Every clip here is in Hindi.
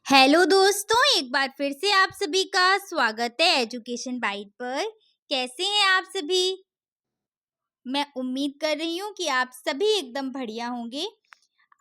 हेलो दोस्तों, एक बार फिर से आप सभी का स्वागत है एजुकेशन बाइट पर। कैसे हैं आप सभी? मैं उम्मीद कर रही हूँ कि आप सभी एकदम बढ़िया होंगे।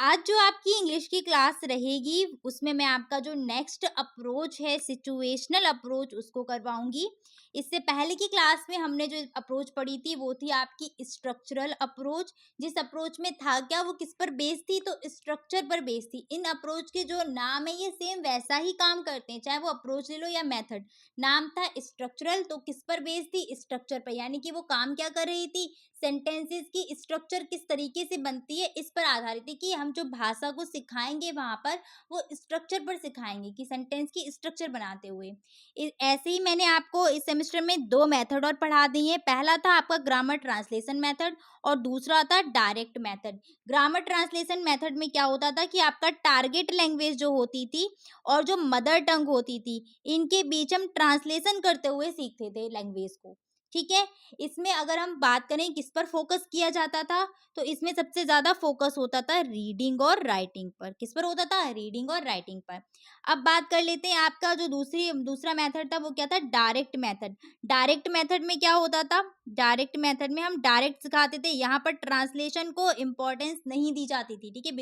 आज जो आपकी इंग्लिश की क्लास रहेगी उसमें मैं आपका जो नेक्स्ट अप्रोच है सिचुएशनल अप्रोच उसको करवाऊंगी। इससे पहले की क्लास में हमने जो अप्रोच पढ़ी थी वो थी आपकी स्ट्रक्चरल अप्रोच। जिस अप्रोच में था क्या, वो किस पर बेस्ड थी, तो स्ट्रक्चर पर बेस्ड थी। इन अप्रोच के जो नाम है ये सेम वैसा ही काम करते हैं, चाहे वो अप्रोच ले लो या मेथड। नाम था स्ट्रक्चरल, तो किस पर बेस्ड थी, स्ट्रक्चर पर, यानी कि वो काम क्या कर रही थी, सेंटेंसेस की स्ट्रक्चर किस तरीके से बनती है इस पर आधारित है कि हम जो भाषा को सिखाएंगे वहां पर वो स्ट्रक्चर पर सिखाएंगे कि सेंटेंस की स्ट्रक्चर बनाते हुए। ऐसे ही मैंने आपको इस सेमेस्टर में दो मेथड और पढ़ा दी है। पहला था आपका ग्रामर ट्रांसलेशन मेथड और दूसरा था direct method. Grammar translation method में क्या होता था कि आपका टारगेट लैंग्वेज जो होती थी और जो मदर टंग होती थी, इनके बीच हम ट्रांसलेशन करते हुए सीखते थे लैंग्वेज को। ठीक है। इसमें अगर हम बात करें किस पर फोकस किया जाता था, तो इसमें सबसे ज्यादा फोकस होता था रीडिंग और राइटिंग पर। किस पर होता था, रीडिंग और राइटिंग पर। अब बात कर लेते हैं आपका जो दूसरा मेथड था वो क्या था, डायरेक्ट मेथड। डायरेक्ट मेथड में क्या होता था, डायरेक्ट मेथड में हम डायरेक्ट सिखाते थे। यहाँ पर ट्रांसलेशन को इम्पोर्टेंस नहीं दी जाती थी। ठीक है,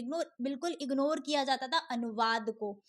बिल्कुल इग्नोर किया जाता था अनुवाद को।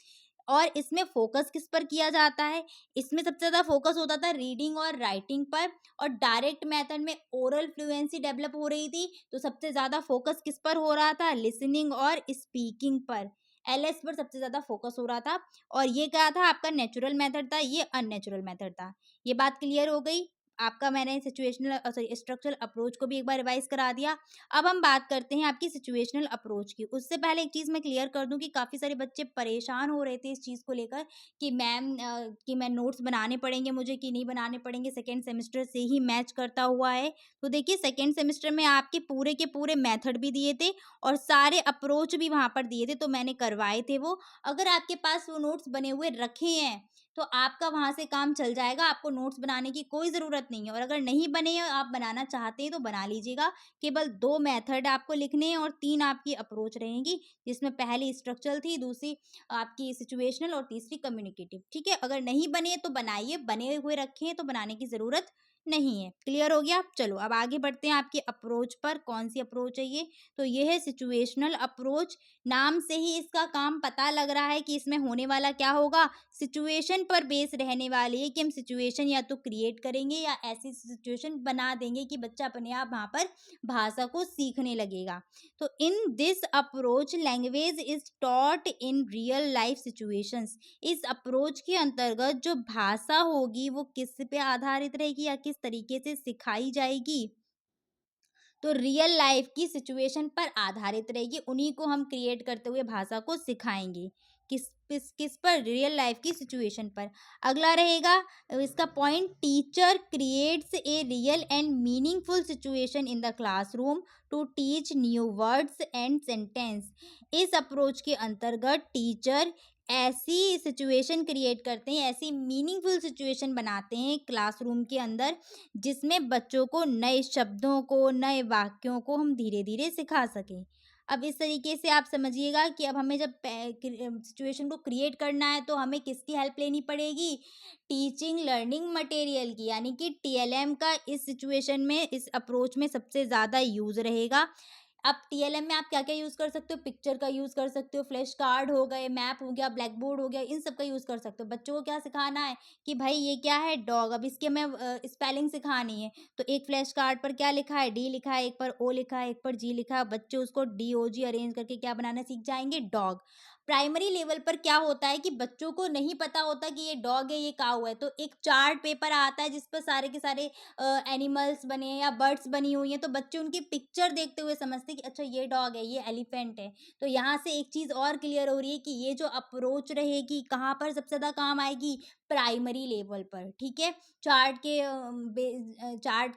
और इसमें फोकस किस पर किया जाता है, इसमें सबसे ज्यादा फोकस होता था रीडिंग और राइटिंग पर। और डायरेक्ट मेथड में ओरल फ्लुएंसी डेवलप हो रही थी, तो सबसे ज्यादा फोकस किस पर हो रहा था, लिसनिंग और स्पीकिंग पर। एलएस पर सबसे ज्यादा फोकस हो रहा था। और ये क्या था, आपका नेचुरल मेथड था, ये अननेचुरल मेथड था। ये बात क्लियर हो गई आपका। मैंने सिचुएशनल सॉरी स्ट्रक्चरल अप्रोच को भी एक बार रिवाइज करा दिया। अब हम बात करते हैं आपकी सिचुएशनल अप्रोच की। उससे पहले एक चीज मैं क्लियर कर दूं कि काफी सारे बच्चे परेशान हो रहे थे इस चीज को लेकर कि मैम कि मैं नोट्स बनाने पड़ेंगे मुझे कि नहीं बनाने पड़ेंगे, सेकेंड सेमेस्टर से ही मैच करता हुआ है। तो देखिए, सेकेंड सेमेस्टर में आपके पूरे के पूरे मेथड भी दिए थे और सारे अप्रोच भी वहां पर दिए थे, तो मैंने करवाए थे वो। अगर आपके पास वो नोट्स बने हुए रखे हैं तो आपका वहां से काम चल जाएगा, आपको नोट्स बनाने की कोई जरूरत नहीं है। और अगर नहीं बने हैं, आप बनाना चाहते हैं तो बना लीजिएगा। केवल दो मेथड आपको लिखने हैं और तीन आपकी अप्रोच रहेंगी, जिसमें पहली स्ट्रक्चरल थी, दूसरी आपकी सिचुएशनल और तीसरी कम्युनिकेटिव। ठीक है, अगर नहीं बने तो बनाइए, बने हुए रखे हैं तो बनाने की जरूरत नहीं है। क्लियर हो गया? चलो अब आगे बढ़ते हैं आपके अप्रोच पर। कौन सी अप्रोच है ये, तो ये है सिचुएशनल अप्रोच। नाम से ही इसका काम पता लग रहा है कि इसमें होने वाला क्या होगा, सिचुएशन पर बेस रहने वाली है कि हम सिचुएशन या तो क्रिएट करेंगे या ऐसी सिचुएशन बना देंगे कि बच्चा अपने आप वहां पर भाषा को सीखने लगेगा। तो in this approach language is taught in real life situations. इस अप्रोच के अंतर्गत जो भाषा होगी वो किस पे आधारित रहेगी या किस तरीके से सिखाई जाएगी, तो रियल लाइफ की सिचुएशन पर आधारित रहेगी। उन्हीं को हम क्रिएट करते हुए भाषा को सिखाएंगे। किस पर, रियल लाइफ की सिचुएशन पर। अगला रहेगा इसका point, teacher creates a real and meaningful situation in the classroom to teach new words and sentence. इस अप्रोच के अंतर्गत टीचर ऐसी सिचुएशन क्रिएट करते हैं, ऐसी मीनिंगफुल सिचुएशन बनाते हैं क्लासरूम के अंदर, जिसमें बच्चों को नए शब्दों को, नए वाक्यों को हम धीरे धीरे सिखा सकें। अब इस तरीके से आप समझिएगा कि अब हमें जब सिचुएशन को क्रिएट करना है तो हमें किसकी हेल्प लेनी पड़ेगी, टीचिंग लर्निंग मटेरियल की, यानी कि टीएलएम का इस सिचुएशन में, इस अप्रोच में सबसे ज़्यादा यूज रहेगा। अब टीएलएम में आप क्या-क्या यूज़ कर सकते हो, पिक्चर का यूज़ कर सकते हो, फ्लैश कार्ड हो गए, मैप हो गया, ब्लैक बोर्ड हो गया, इन सब का यूज़ कर सकते हो। बच्चों को क्या सिखाना है कि भाई ये क्या है, डॉग। अब इसके मैं स्पेलिंग सिखानी है, तो एक फ्लैश कार्ड पर क्या लिखा है, डी लिखा है, एक पर ओ लिखा है, एक पर जी लिखा है। बच्चे उसको डी-ओ-जी अरेंज करके क्या बनाना सीख जाएँगे, डॉग। प्राइमरी लेवल पर क्या होता है कि बच्चों को नहीं पता होता कि ये डॉग है, ये काऊ है, तो एक चार्ट पेपर आता है जिस पर सारे के सारे एनिमल्स बने हैं या बर्ड्स बनी हुई हैं, तो बच्चे उनकी पिक्चर देखते हुए समझते हैं कि अच्छा ये डॉग है, ये एलिफेंट है। तो यहाँ से एक चीज़ और क्लियर हो रही है कि ये जो अप्रोच रहेगी कहाँ पर सबसे ज़्यादा काम आएगी, प्राइमरी लेवल पर। ठीक है, चार्ट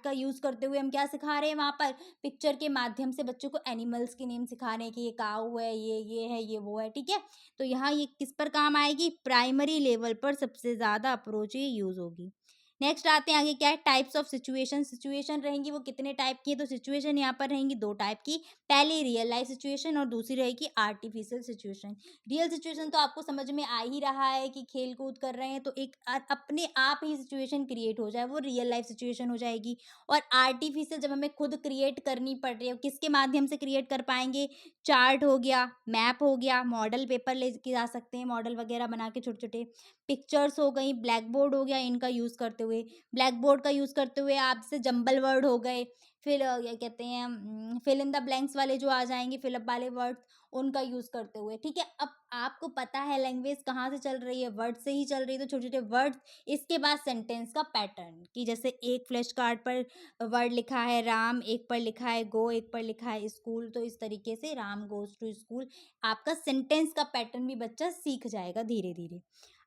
का यूज़ करते हुए हम क्या सिखा रहे हैं वहाँ पर, पिक्चर के माध्यम से बच्चों को एनिमल्स के नेम सिखा रहे हैं कि ये काऊ है, ये है, ये वो है। ठीक है, तो यहाँ ये किस पर काम आएगी, प्राइमरी लेवल पर सबसे ज़्यादा अप्रोच ये यूज़ होगी। नेक्स्ट आते हैं आगे, क्या है, टाइप्स ऑफ सिचुएशन। सिचुएशन रहेंगी वो कितने टाइप की है, तो सिचुएशन यहाँ पर रहेंगी 2 टाइप की। पहली रियल लाइफ सिचुएशन और दूसरी रहेगी आर्टिफिशियल सिचुएशन। रियल सिचुएशन तो आपको समझ में आ ही रहा है कि खेल कूद कर रहे हैं तो एक अपने आप ही सिचुएशन क्रिएट हो जाए, वो रियल लाइफ सिचुएशन हो जाएगी। और आर्टिफिशियल जब हमें खुद क्रिएट करनी पड़ रही है, किसके माध्यम से क्रिएट कर पाएंगे, चार्ट हो गया, मैप हो गया, मॉडल पेपर लेके जा सकते हैं, मॉडल वगैरह बना के छोटे छोटे, पिक्चर्स हो गई, ब्लैक बोर्ड हो गया, इनका यूज़ करते हुए, ब्लैक बोर्ड का यूज़ करते हुए आपसे जंबल वर्ड हो गए, फिर क्या कहते हैं, फिल इन द ब्लैंक्स वाले जो आ जाएंगे, फिलअप वाले वर्ड्स, उनका यूज़ करते हुए। ठीक है, अब आपको पता है लैंग्वेज कहाँ से चल रही है, वर्ड से ही चल रही है, तो छोटे छोटे वर्ड्स। इसके बाद सेंटेंस का पैटर्न, कि जैसे एक फ्लैश कार्ड पर वर्ड लिखा है राम, एक पर लिखा है गो, एक पर लिखा है स्कूल, तो इस तरीके से राम गोज टू स्कूल, आपका सेंटेंस का पैटर्न भी बच्चा सीख जाएगा धीरे धीरे।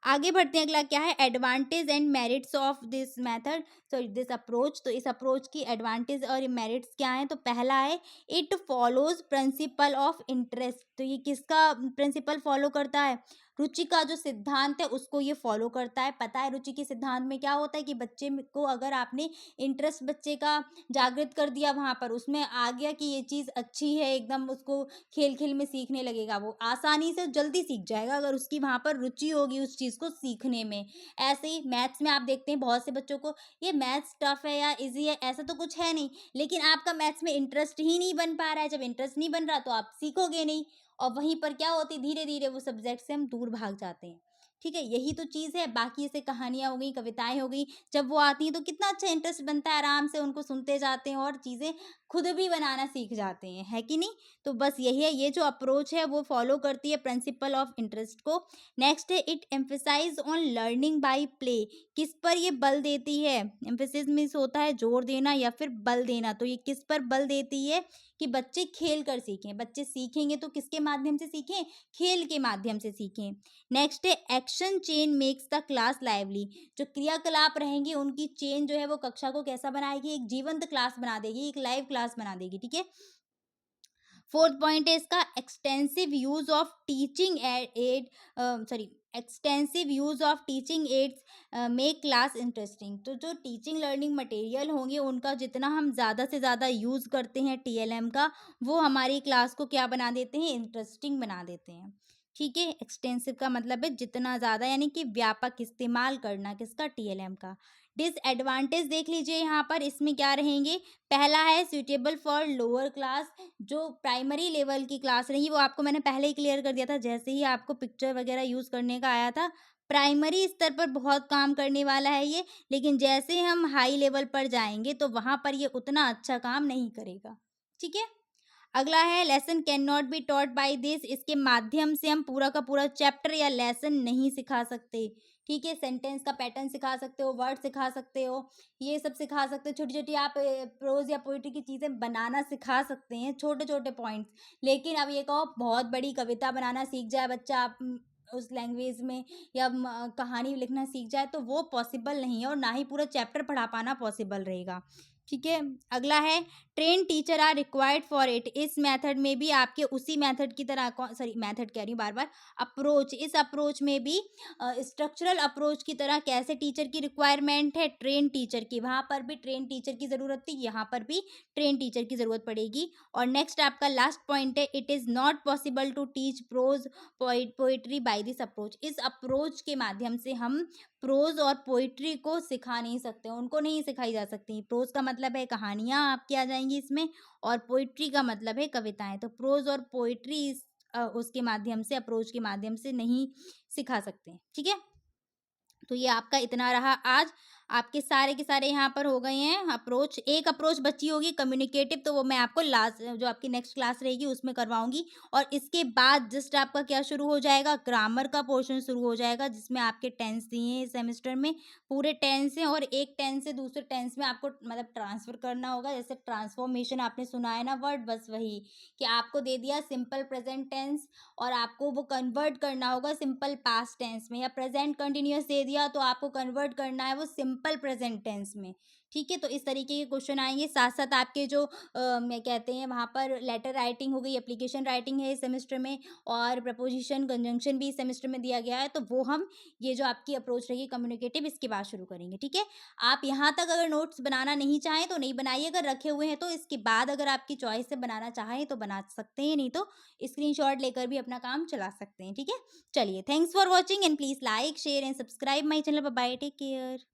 आगे बढ़ते हैं, अगला क्या है, advantage and merits of this method, sorry this approach. तो इस अप्रोच की एडवांटेज और मेरिट्स क्या हैं, तो पहला है, it follows principal of interest. तो ये किसका प्रिंसिपल फॉलो करता है, रुचि का जो सिद्धांत है उसको ये फॉलो करता है। पता है रुचि के सिद्धांत में क्या होता है, कि बच्चे को अगर आपने इंटरेस्ट बच्चे का जागृत कर दिया, वहां पर उसमें आ गया कि ये चीज अच्छी है, एकदम उसको खेल खेल में सीखने लगेगा, वो आसानी से जल्दी सीख जाएगा अगर उसकी वहां पर रुचि होगी उस चीज को सीखने में। ऐसे ही मैथ्स में आप देखते हैं बहुत से बच्चों को, ये मैथ्स टफ है या इजी है, ऐसा तो कुछ है नहीं, लेकिन आपका मैथ्स में इंटरेस्ट ही नहीं बन पा रहा है। जब इंटरेस्ट नहीं बन रहा तो आप सीखोगे नहीं, और वहीं पर क्या होती, धीरे धीरे वो सब्जेक्ट से हम दूर भाग जाते हैं। ठीक है, यही तो चीज़ है। बाकी ऐसे कहानियाँ हो गई, कविताएं हो गई, जब वो आती हैं तो कितना अच्छा इंटरेस्ट बनता है, आराम से उनको सुनते जाते हैं और चीज़ें खुद भी बनाना सीख जाते हैं, है कि नहीं। तो बस यही है, ये जो अप्रोच है वो फॉलो करती है प्रिंसिपल ऑफ इंटरेस्ट को। नेक्स्ट है, it emphasize on learning by play. किस पर ये बल देती है, एम्फेसिस मीन्स होता है जोर देना या फिर बल देना, तो ये किस पर बल देती है, कि बच्चे खेल कर सीखें। बच्चे सीखेंगे तो किसके माध्यम से सीखें, खेल के माध्यम से सीखें। नेक्स्ट है, action chain makes the class lively. जो क्रियाकलाप रहेंगे उनकी चेन जो है वो कक्षा को कैसा बनाएगी, एक जीवंत क्लास बना देगी, एक लाइव क्लास बना देगी। ठीक है, फोर्थ पॉइंट है इसका, extensive use of teaching add, sorry, extensive use of teaching ads make class interesting. तो जो टीचिंग लर्निंग मटेरियल होंगे उनका जितना हम ज़्यादा से ज़्यादा यूज़ करते हैं टीएलएम का, वो हमारी क्लास को क्या बना देते हैं, इंटरेस्टिंग बना देते हैं। ठीक है, एक्सटेंसिव का मतलब है जितना ज़्यादा, यानी कि व्यापक इस्तेमाल करना किसका, टीएलएम का। डिसएडवांटेज देख लीजिए यहाँ पर, इसमें क्या रहेंगे, पहला है सुटेबल फॉर लोअर क्लास। जो प्राइमरी लेवल की क्लास रही वो आपको मैंने पहले ही क्लियर कर दिया था, जैसे ही आपको पिक्चर वगैरह यूज़ करने का आया था। प्राइमरी स्तर पर बहुत काम करने वाला है ये, लेकिन जैसे हम हाई लेवल पर जाएंगे तो वहाँ पर ये उतना अच्छा काम नहीं करेगा। ठीक है, अगला है, lesson can not be taught by this. इसके माध्यम से हम पूरा का पूरा चैप्टर या लेसन नहीं सिखा सकते। ठीक है, सेंटेंस का पैटर्न सिखा सकते हो, वर्ड सिखा सकते हो, ये सब सिखा सकते हो, छोटी छोटी आप प्रोज या पोइट्री की चीज़ें बनाना सिखा सकते हैं, छोटे छोटे पॉइंट्स। लेकिन अब ये कहो बहुत बड़ी कविता बनाना सीख जाए बच्चा, आप उस लैंग्वेज में, या कहानी लिखना सीख जाए, तो वो पॉसिबल नहीं है, और ना ही पूरा चैप्टर पढ़ा पाना पॉसिबल रहेगा। ठीक है, अगला है, train teacher are required for it. इस मेथड में भी आपके उसी मेथड की तरह, सॉरी मेथड कह रही हूँ बार बार, अप्रोच, इस अप्रोच में भी स्ट्रक्चरल अप्रोच की तरह कैसे टीचर की रिक्वायरमेंट है, ट्रेन टीचर की। वहाँ पर भी ट्रेन टीचर की ज़रूरत थी, यहाँ पर भी ट्रेन टीचर की ज़रूरत पड़ेगी। और नेक्स्ट आपका लास्ट पॉइंट है, it is not possible to teach prose poetry by this approach. इस अप्रोच के माध्यम से हम प्रोज और पोइट्री को सिखा नहीं सकते, उनको नहीं सिखाई जा सकती। प्रोज का मतलब है कहानियाँ आपकी आ जाएंगी इसमें, और पोइट्री का मतलब है कविताएं। तो प्रोज और पोइट्री उसके माध्यम से, अप्रोच के माध्यम से नहीं सिखा सकते। ठीक है, तो ये आपका इतना रहा आज। आपके सारे के सारे यहाँ पर हो गए हैं अप्रोच। एक अप्रोच बची होगी कम्युनिकेटिव, तो वो मैं आपको लास्ट, जो आपकी नेक्स्ट क्लास रहेगी उसमें करवाऊंगी। और इसके बाद जस्ट आपका क्या शुरू हो जाएगा, ग्रामर का पोर्शन शुरू हो जाएगा, जिसमें आपके टेंस दिए हैं इस सेमेस्टर में, पूरे टेंस हैं, और एक टेंस से दूसरे टेंस में आपको मतलब ट्रांसफर करना होगा। जैसे ट्रांसफॉर्मेशन आपने सुना है ना वर्ड, बस वही, कि आपको दे दिया सिंपल प्रेजेंट टेंस, और आपको वो कन्वर्ट करना होगा सिंपल पास्ट टेंस में, या प्रेजेंट कंटिन्यूअस दे दिया तो आपको कन्वर्ट करना है वो सिंपल सिंपल प्रेजेंट टेंस में। ठीक है, तो इस तरीके के क्वेश्चन आएंगे। साथ साथ आपके जो मैं कहते हैं वहाँ पर लेटर राइटिंग हो गई, एप्लीकेशन राइटिंग है इस सेमेस्टर में, और प्रपोजिशन कंजंक्शन भी इस सेमेस्टर में दिया गया है। तो वो हम ये जो आपकी अप्रोच रहेगी कम्युनिकेटिव, इसके बाद शुरू करेंगे। ठीक है, आप यहाँ तक अगर नोट्स बनाना नहीं चाहें तो नहीं बनाइए, अगर रखे हुए हैं तो इसके बाद अगर आपकी चॉइस से बनाना चाहें तो बना सकते हैं, नहीं तो स्क्रीनशॉट लेकर भी अपना काम चला सकते हैं। ठीक है, चलिए, thanks for watching and please like share and subscribe my channel. Bye bye, take care.